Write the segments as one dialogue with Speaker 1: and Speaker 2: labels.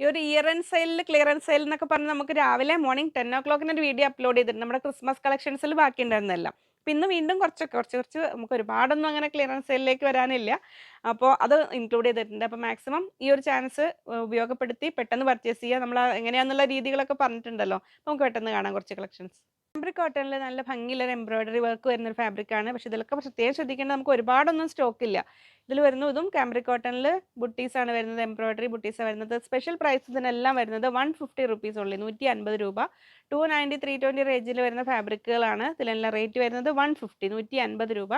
Speaker 1: ഈ ഒരു year end സെയിലിൽ ക്ലിയറൻസ് സെയിൽ എന്നൊക്കെ പറഞ്ഞ് നമുക്ക് രാവിലെ മോർണിംഗ് 10 ഒരു വീഡിയോ അപ്ലോഡ് ചെയ്തിട്ടുണ്ട്. നമ്മുടെ ക്രിസ്മസ് കളക്ഷൻസിൽ ബാക്കിയുണ്ടായിരുന്നതെല്ലാം. അപ്പോൾ ഇന്ന് വീണ്ടും കുറച്ച് നമുക്ക് ഒരുപാടൊന്നും അങ്ങനെ ക്ലിയറൻസ് സെയിലിലേക്ക് വരാനില്ല. അപ്പോൾ അത് ഇൻക്ലൂഡ് ചെയ്തിട്ടുണ്ട്. അപ്പോൾ മാക്സിമം ഈ ഒരു ചാൻസ് ഉപയോഗപ്പെടുത്തി പെട്ടെന്ന് പർച്ചേസ് ചെയ്യുക. നമ്മൾ എങ്ങനെയാണെന്നുള്ള രീതികളൊക്കെ പറഞ്ഞിട്ടുണ്ടല്ലോ. അപ്പോൾ നമുക്ക് പെട്ടെന്ന് കാണാം കുറച്ച് കളക്ഷൻസ്. ഫാബ്രിക് കോട്ടണിൽ നല്ല ഭംഗിയുള്ള ഒരു എംബ്രോയിഡറി വർക്ക് വരുന്ന ഒരു ഫാബ്രിക്കാണ്. പക്ഷേ ഇതിലൊക്കെ പ്രത്യേകം ശ്രദ്ധിക്കേണ്ടത് നമുക്ക് ഒരുപാടൊന്നും സ്റ്റോക്ക് ഇല്ല. ഇതിൽ വരുന്നതും കാംബ്രിക് കോട്ടണിൽ ബുട്ടീസാണ് വരുന്നത്. എംബ്രോയിഡറി ബുട്ടീസാണ് വരുന്നത്. സ്പെഷ്യൽ പ്രൈസ് ഇതിനെല്ലാം വരുന്നത് 150 റുപ്പീസ് ഉള്ളൂ. 150 രൂപ. 290, 320 റേഞ്ചിൽ വരുന്ന ഫാബ്രിക്കുകളാണ്. ഇതിലെല്ലാം റേറ്റ് വരുന്നത് 150, 150 രൂപ.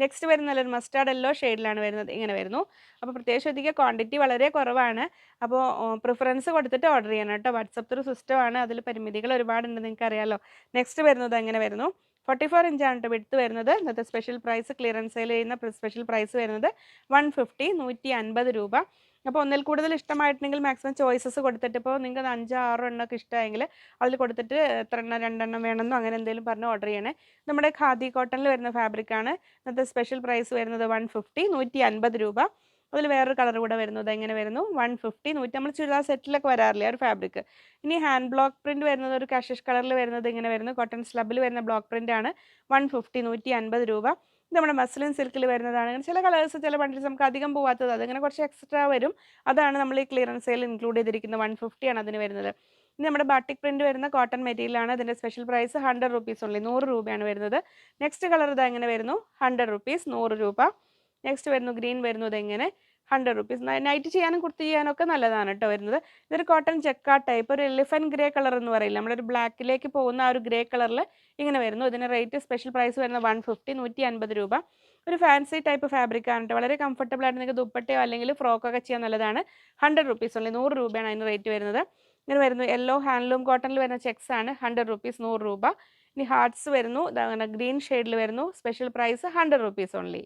Speaker 1: നെക്സ്റ്റ് വരുന്ന നല്ലൊരു മസ്റ്റാർഡ് യെല്ലോ ഷെയ്ഡിലാണ് വരുന്നത്. ഇങ്ങനെ വരുന്നു. അപ്പോൾ പ്രത്യേകം ശ്രദ്ധിക്കുക, ക്വാണ്ടിറ്റി വളരെ കുറവാണ്. അപ്പോൾ പ്രിഫറൻസ് കൊടുത്തിട്ട് ഓർഡർ ചെയ്യണം കേട്ടോ. വാട്സപ്പ് ത്രൂ സിസ്റ്റമാണ്. അതിൽ പരിമിതികൾ ഒരുപാടുണ്ട്, നിങ്ങൾക്ക് അറിയാമല്ലോ. നെക്സ്റ്റ് വരുന്നത് എങ്ങനെ വരുന്നു, 44 ഇഞ്ചാണ് കേട്ടോ വിഡ്ത്ത് വരുന്നത്. ഇന്നത്തെ സ്പെഷ്യൽ പ്രൈസ്, ക്ലിയറൻസ് സെയിൽ ചെയ്യുന്ന സ്പെഷ്യൽ പ്രൈസ് വരുന്നത് 150, 150 രൂപ. അപ്പോൾ ഒന്നിൽ കൂടുതൽ ഇഷ്ടമായിട്ടുണ്ടെങ്കിൽ മാക്സിമം ചോയ്സസ് കൊടുത്തിട്ട്, ഇപ്പോൾ നിങ്ങൾക്ക് 5, 6 എണ്ണമൊക്കെ ഇഷ്ടമായെങ്കിൽ അതിൽ കൊടുത്തിട്ട് എത്ര എണ്ണം 2 എണ്ണം വേണമെന്നോ അങ്ങനെ എന്തെങ്കിലും പറഞ്ഞ് ഓർഡർ ചെയ്യണേ. നമ്മുടെ ഖാദി കോട്ടണിൽ വരുന്ന ഫാബ്രിക്കാണ്. ഇന്നത്തെ സ്പെഷ്യൽ പ്രൈസ് വരുന്നത് 150, 150 രൂപ. അതിൽ വേറൊരു കളർ കൂടെ വരുന്നത് എങ്ങനെ വരുന്നു, 150, 100. നമ്മൾ ചുരിദാർ സെറ്റിലൊക്കെ വരാറില്ല ഒരു ഫാബ്രിക്. ഇനി ഹാൻഡ് ബ്ലോക്ക് പ്രിന്റ് വരുന്നത് ഒരു കഷിഷ് കളറിൽ വരുന്നത് ഇങ്ങനെ വരുന്നു. കോട്ടൺ സ്ലബിൽ വരുന്ന ബ്ലോക്ക് പ്രിന്റ് ആണ്. 150, 150 രൂപ. ഇത് നമ്മുടെ മസ്ലിൻ സിൽക്കിൽ വരുന്നതാണ്. അങ്ങനെ ചില കളേഴ്സ്, ചില ബണ്ടിൽസ് നമുക്ക് അധികം പോവാത്തത്, അതിങ്ങനെ കുറച്ച് എക്സ്ട്രാ വരും. അതാണ് നമ്മൾ ഈ ക്ലിയറൻസ് സെയിൽ ഇൻക്ലൂഡ് ചെയ്തിരിക്കുന്നത്. 150 ആണ് അതിന് വരുന്നത്. ഇത് നമ്മുടെ ബാട്ടിക് പ്രിന്റ് വരുന്ന കോട്ടൺ മെറ്റീരിയലാണ്. അതിൻ്റെ സ്പെഷ്യൽ പ്രൈസ് 100 റുപ്പീസ് ഉള്ളൂ. 100 രൂപയാണ് വരുന്നത്. നെക്സ്റ്റ് കളർ ഇതാ എങ്ങനെ വരുന്നു, 100 റുപ്പീസ്, 100 രൂപ. നെക്സ്റ്റ് വരുന്നു ഗ്രീൻ വരുന്നത് എങ്ങനെ, 100 റുപ്പീസ്. നൈറ്റ് ചെയ്യാനും കുർത്തി ചെയ്യാനും ഒക്കെ നല്ലതാണ് കേട്ടോ വരുന്നത്. ഇതൊരു കോട്ടൺ ജക്കാ ടൈപ്പ്, ഒരു എലിഫന്റ് ഗ്രേ കളർ എന്ന് പറയില്ല, നമ്മളൊരു ബ്ലാക്കിലേക്ക് പോകുന്ന ആ ഒരു ഗ്രേ കളറിൽ ഇങ്ങനെ വരുന്നു. ഇതിന് റേറ്റ് സ്പെഷ്യൽ പ്രൈസ് വരുന്നത് 150, 150 രൂപ. ഒരു ഫാൻസി ടൈപ്പ് ഫാബ്രിക് ആണ് കേട്ടോ. വളരെ കംഫർട്ടബിൾ ആയിട്ട് നിങ്ങൾക്ക് ദുപ്പട്ടയോ അല്ലെങ്കിൽ ഫ്രോക്കൊക്കെ ചെയ്യാൻ നല്ലതാണ്. 100 റുപ്പീസ് ഉള്ളൂ. 100 രൂപയാണ് അതിന് റേറ്റ് വരുന്നത്. ഇങ്ങനെ വരുന്നു യെല്ലോ ഹാൻഡ്ലൂം കോട്ടണിൽ വരുന്ന ചെക്സ് ആണ്. 100 റുപ്പീസ്, 100 രൂപ. ഇനി ഹാർട്സ് വരുന്നു, ഗ്രീൻ ഷെയ്ഡിൽ വരുന്നു. Special price 100 rupees only.